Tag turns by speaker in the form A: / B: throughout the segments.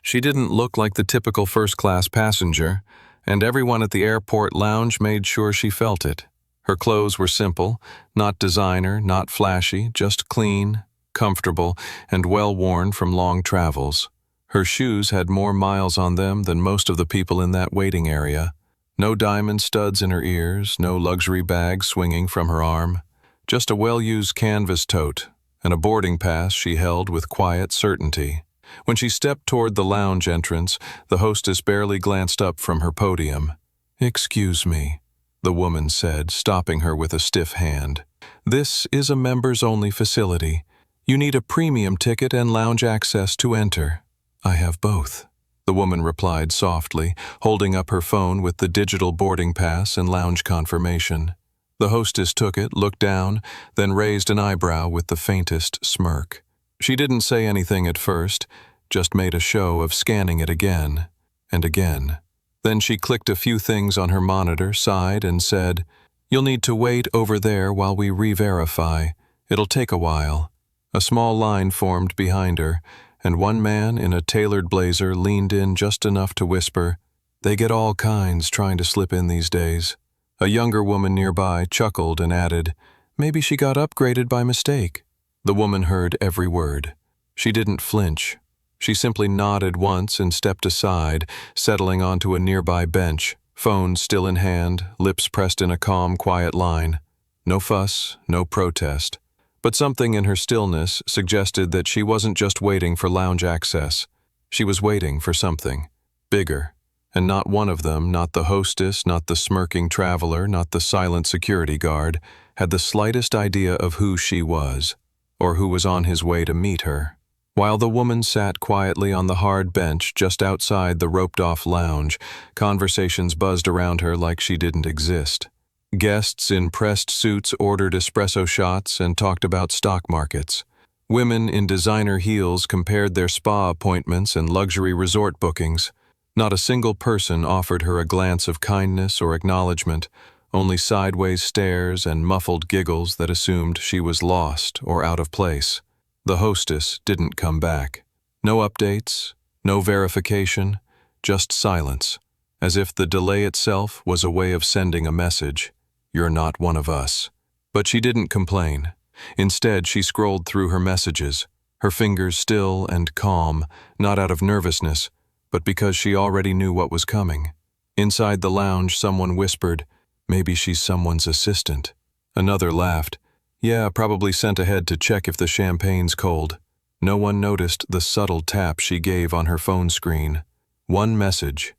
A: She didn't look like the typical first-class passenger, and everyone at the airport lounge made sure she felt it. Her clothes were simple, not designer, not flashy, just clean, comfortable, and well-worn from long travels. Her shoes had more miles on them than most of the people in that waiting area. No diamond studs in her ears, no luxury bag swinging from her arm. Just a well-used canvas tote, and a boarding pass she held with quiet certainty. When she stepped toward the lounge entrance, the hostess barely glanced up from her podium. "Excuse me," the woman said, stopping her with a stiff hand. "This is a members-only facility. You need a premium ticket and lounge access to enter." "I have both," the woman replied softly, holding up her phone with the digital boarding pass and lounge confirmation. The hostess took it, looked down, then raised an eyebrow with the faintest smirk. She didn't say anything at first, just made a show of scanning it again and again. Then she clicked a few things on her monitor, sighed, and said, "You'll need to wait over there while we re-verify. It'll take a while." A small line formed behind her, and one man in a tailored blazer leaned in just enough to whisper, "They get all kinds trying to slip in these days." A younger woman nearby chuckled and added, "Maybe she got upgraded by mistake." The woman heard every word. She didn't flinch. She simply nodded once and stepped aside, settling onto a nearby bench, phone still in hand, lips pressed in a calm, quiet line. No fuss, no protest. But something in her stillness suggested that she wasn't just waiting for lounge access. She was waiting for something bigger. And not one of them, not the hostess, not the smirking traveler, not the silent security guard, had the slightest idea of who she was, or who was on his way to meet her. While the woman sat quietly on the hard bench just outside the roped-off lounge, conversations buzzed around her like she didn't exist. Guests in pressed suits ordered espresso shots and talked about stock markets. Women in designer heels compared their spa appointments and luxury resort bookings. Not a single person offered her a glance of kindness or acknowledgement, only sideways stares and muffled giggles that assumed she was lost or out of place. The hostess didn't come back. No updates, no verification, just silence, as if the delay itself was a way of sending a message. "You're not one of us." But she didn't complain. Instead, she scrolled through her messages, her fingers still and calm, not out of nervousness, but because she already knew what was coming. Inside the lounge, someone whispered, "Maybe she's someone's assistant." Another laughed, "Yeah, probably sent ahead to check if the champagne's cold." No one noticed the subtle tap she gave on her phone screen. One message.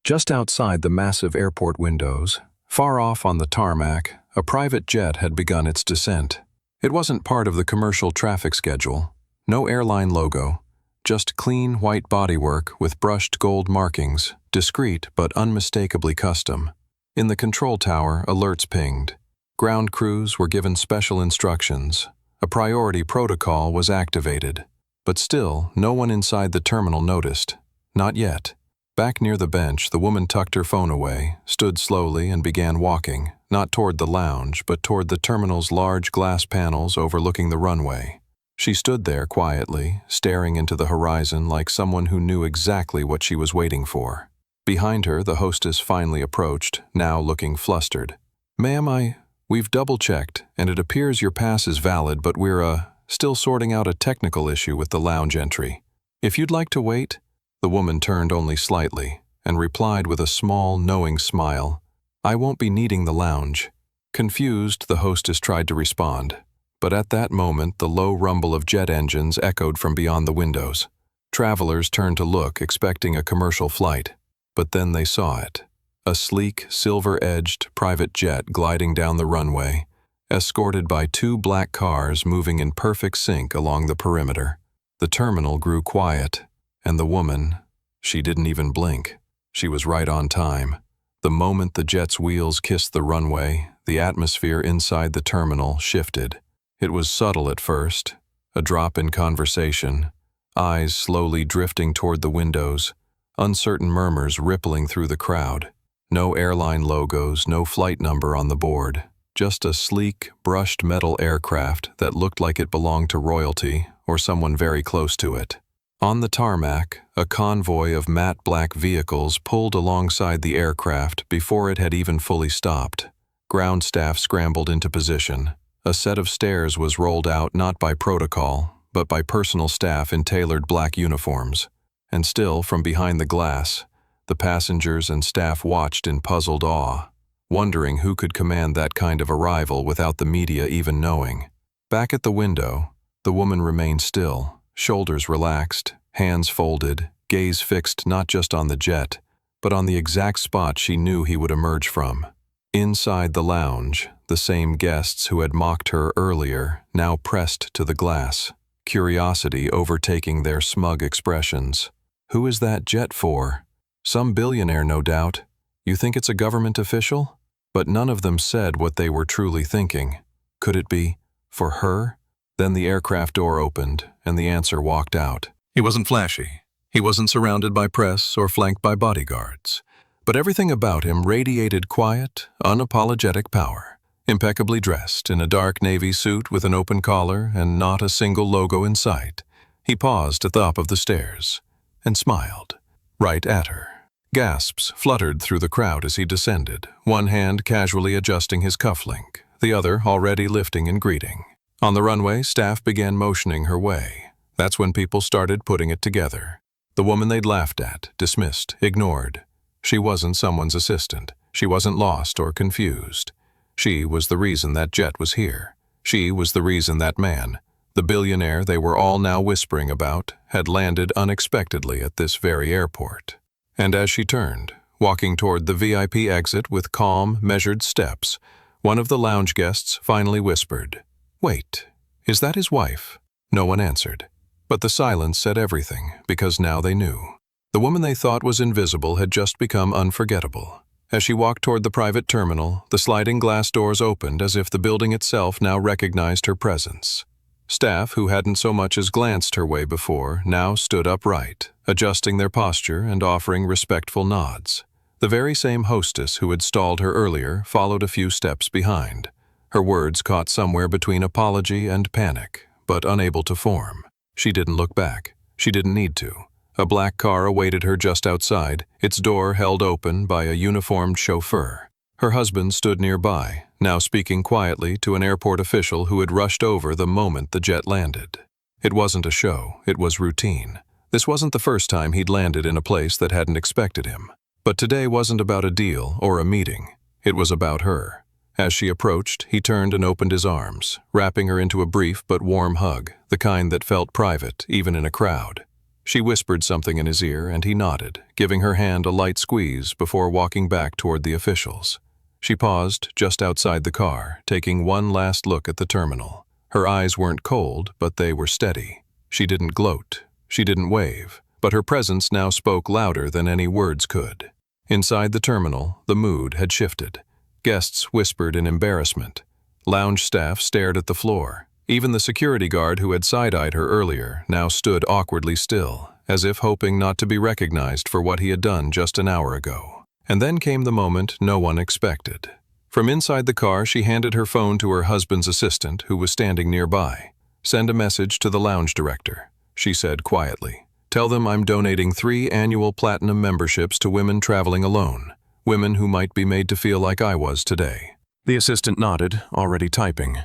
A: Just outside the massive airport windows, far off on the tarmac, a private jet had begun its descent. It wasn't part of the commercial traffic schedule. No airline logo. Just clean white bodywork with brushed gold markings, discreet but unmistakably custom. In the control tower, alerts pinged. Ground crews were given special instructions. A priority protocol was activated. But still, no one inside the terminal noticed. Not yet. Back near the bench, the woman tucked her phone away, stood slowly, and began walking, not toward the lounge, but toward the terminal's large glass panels overlooking the runway. She stood there quietly, staring into the horizon like someone who knew exactly what she was waiting for. Behind her, the hostess finally approached, now looking flustered. "Ma'am, we've double-checked, and it appears your pass is valid, but we're, still sorting out a technical issue with the lounge entry. If you'd like to wait..." The woman turned only slightly, and replied with a small, knowing smile, "I won't be needing the lounge." Confused, the hostess tried to respond. But at that moment, the low rumble of jet engines echoed from beyond the windows. Travelers turned to look, expecting a commercial flight. But then they saw it. A sleek, silver-edged private jet gliding down the runway, escorted by two black cars moving in perfect sync along the perimeter. The terminal grew quiet, and the woman, she didn't even blink. She was right on time. The moment the jet's wheels kissed the runway, the atmosphere inside the terminal shifted. It was subtle at first, a drop in conversation, eyes slowly drifting toward the windows, uncertain murmurs rippling through the crowd. No airline logos, no flight number on the board, just a sleek, brushed metal aircraft that looked like it belonged to royalty or someone very close to it. On the tarmac, a convoy of matte black vehicles pulled alongside the aircraft before it had even fully stopped. Ground staff scrambled into position. A set of stairs was rolled out not by protocol, but by personal staff in tailored black uniforms. And still, from behind the glass, the passengers and staff watched in puzzled awe, wondering who could command that kind of arrival without the media even knowing. Back at the window, the woman remained still, shoulders relaxed, hands folded, gaze fixed not just on the jet, but on the exact spot she knew he would emerge from. Inside the lounge, the same guests who had mocked her earlier now pressed to the glass, curiosity overtaking their smug expressions. Who is that jet for? Some billionaire, no doubt. You think it's a government official? But none of them said what they were truly thinking. Could it be for her? Then the aircraft door opened, and the answer walked out. He wasn't flashy. He wasn't surrounded by press or flanked by bodyguards. But everything about him radiated quiet, unapologetic power. Impeccably dressed in a dark navy suit with an open collar and not a single logo in sight, he paused at the top of the stairs and smiled right at her. Gasps fluttered through the crowd as he descended, one hand casually adjusting his cufflink, the other already lifting in greeting. On the runway, staff began motioning her way. That's when people started putting it together. The woman they'd laughed at, dismissed, ignored. She wasn't someone's assistant. She wasn't lost or confused. She was the reason that jet was here. She was the reason that man, the billionaire they were all now whispering about, had landed unexpectedly at this very airport. And as she turned, walking toward the VIP exit with calm, measured steps, one of the lounge guests finally whispered, "Wait, is that his wife?" No one answered. But the silence said everything, because now they knew. The woman they thought was invisible had just become unforgettable. As she walked toward the private terminal, the sliding glass doors opened as if the building itself now recognized her presence. Staff, who hadn't so much as glanced her way before, now stood upright, adjusting their posture and offering respectful nods. The very same hostess who had stalled her earlier followed a few steps behind. Her words caught somewhere between apology and panic, but unable to form. She didn't look back. She didn't need to. A black car awaited her just outside, its door held open by a uniformed chauffeur. Her husband stood nearby, now speaking quietly to an airport official who had rushed over the moment the jet landed. It wasn't a show, it was routine. This wasn't the first time he'd landed in a place that hadn't expected him. But today wasn't about a deal or a meeting. It was about her. As she approached, he turned and opened his arms, wrapping her into a brief but warm hug, the kind that felt private, even in a crowd. She whispered something in his ear, and he nodded, giving her hand a light squeeze before walking back toward the officials. She paused just outside the car, taking one last look at the terminal. Her eyes weren't cold, but they were steady. She didn't gloat. She didn't wave, but her presence now spoke louder than any words could. Inside the terminal, the mood had shifted. Guests whispered in embarrassment. Lounge staff stared at the floor. Even the security guard who had side-eyed her earlier now stood awkwardly still, as if hoping not to be recognized for what he had done just an hour ago. And then came the moment no one expected. From inside the car, she handed her phone to her husband's assistant, who was standing nearby. "Send a message to the lounge director," she said quietly. "Tell them I'm donating 3 annual platinum memberships to women traveling alone, women who might be made to feel like I was today." The assistant nodded, already typing.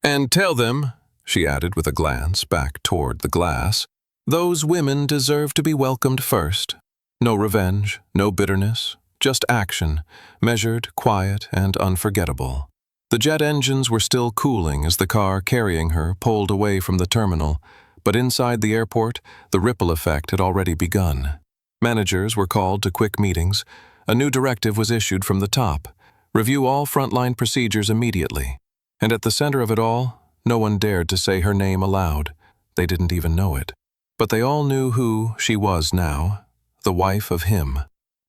A: "And tell them," she added with a glance back toward the glass, "those women deserve to be welcomed first. No revenge, no bitterness, just action, measured, quiet, and unforgettable." The jet engines were still cooling as the car carrying her pulled away from the terminal, but inside the airport, the ripple effect had already begun. Managers were called to quick meetings. A new directive was issued from the top: review all frontline procedures immediately. And at the center of it all, no one dared to say her name aloud. They didn't even know it. But they all knew who she was now, the wife of him,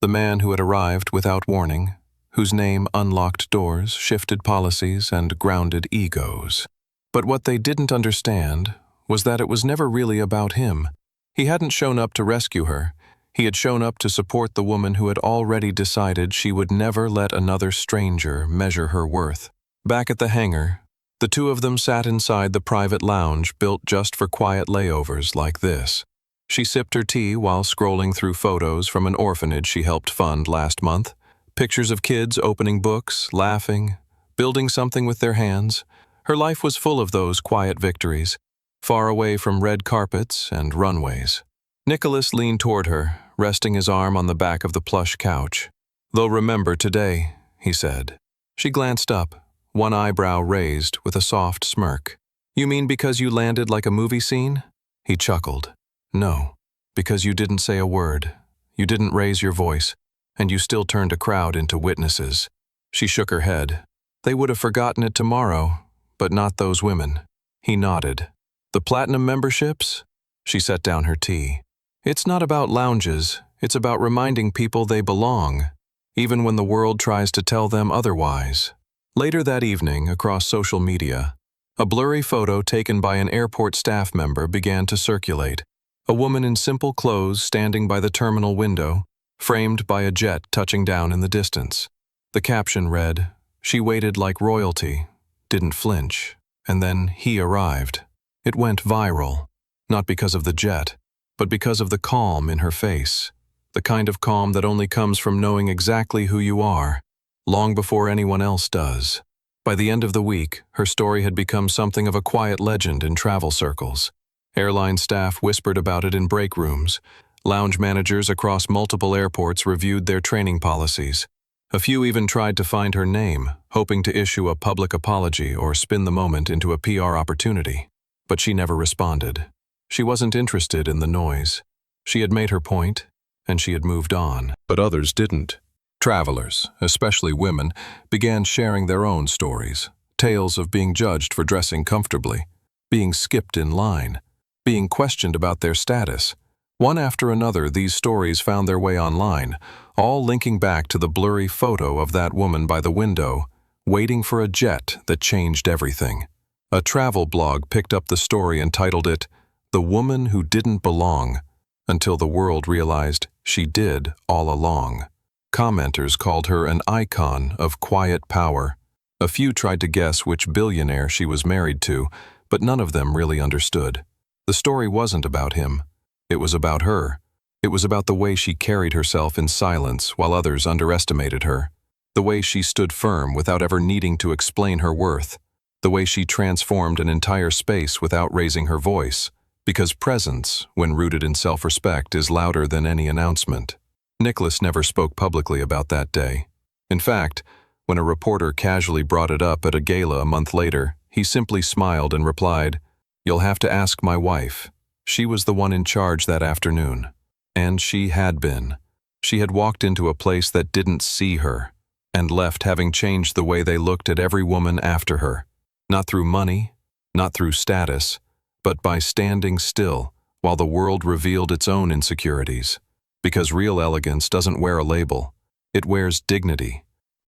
A: the man who had arrived without warning, whose name unlocked doors, shifted policies, and grounded egos. But what they didn't understand was that it was never really about him. He hadn't shown up to rescue her. He had shown up to support the woman who had already decided she would never let another stranger measure her worth. Back at the hangar, the two of them sat inside the private lounge built just for quiet layovers like this. She sipped her tea while scrolling through photos from an orphanage she helped fund last month. Pictures of kids opening books, laughing, building something with their hands. Her life was full of those quiet victories, far away from red carpets and runways. Nicholas leaned toward her, resting his arm on the back of the plush couch. "They'll remember today," he said. She glanced up, one eyebrow raised with a soft smirk. "You mean because you landed like a movie scene?" He chuckled. "No, because you didn't say a word. You didn't raise your voice, and you still turned a crowd into witnesses." She shook her head. "They would have forgotten it tomorrow, but not those women." He nodded. "The platinum memberships?" She set down her tea. "It's not about lounges, it's about reminding people they belong, even when the world tries to tell them otherwise." Later that evening, across social media, a blurry photo taken by an airport staff member began to circulate. A woman in simple clothes standing by the terminal window, framed by a jet touching down in the distance. The caption read, "She waited like royalty, didn't flinch, and then he arrived." It went viral, not because of the jet, but because of the calm in her face, the kind of calm that only comes from knowing exactly who you are, long before anyone else does. By the end of the week, her story had become something of a quiet legend in travel circles. Airline staff whispered about it in break rooms. Lounge managers across multiple airports reviewed their training policies. A few even tried to find her name, hoping to issue a public apology or spin the moment into a PR opportunity. But she never responded. She wasn't interested in the noise. She had made her point, and she had moved on. But others didn't. Travelers, especially women, began sharing their own stories. Tales of being judged for dressing comfortably, being skipped in line, being questioned about their status. One after another, these stories found their way online, all linking back to the blurry photo of that woman by the window, waiting for a jet that changed everything. A travel blog picked up the story and titled it, "The Woman Who Didn't Belong," until the world realized she did all along. Commenters called her an icon of quiet power. A few tried to guess which billionaire she was married to, but none of them really understood. The story wasn't about him. It was about her. It was about the way she carried herself in silence while others underestimated her. The way she stood firm without ever needing to explain her worth. The way she transformed an entire space without raising her voice. Because presence, when rooted in self-respect, is louder than any announcement. Nicholas never spoke publicly about that day. In fact, when a reporter casually brought it up at a gala a month later, he simply smiled and replied, "You'll have to ask my wife. She was the one in charge that afternoon." And she had been. She had walked into a place that didn't see her, and left having changed the way they looked at every woman after her. Not through money, not through status, but by standing still while the world revealed its own insecurities. Because real elegance doesn't wear a label. It wears dignity.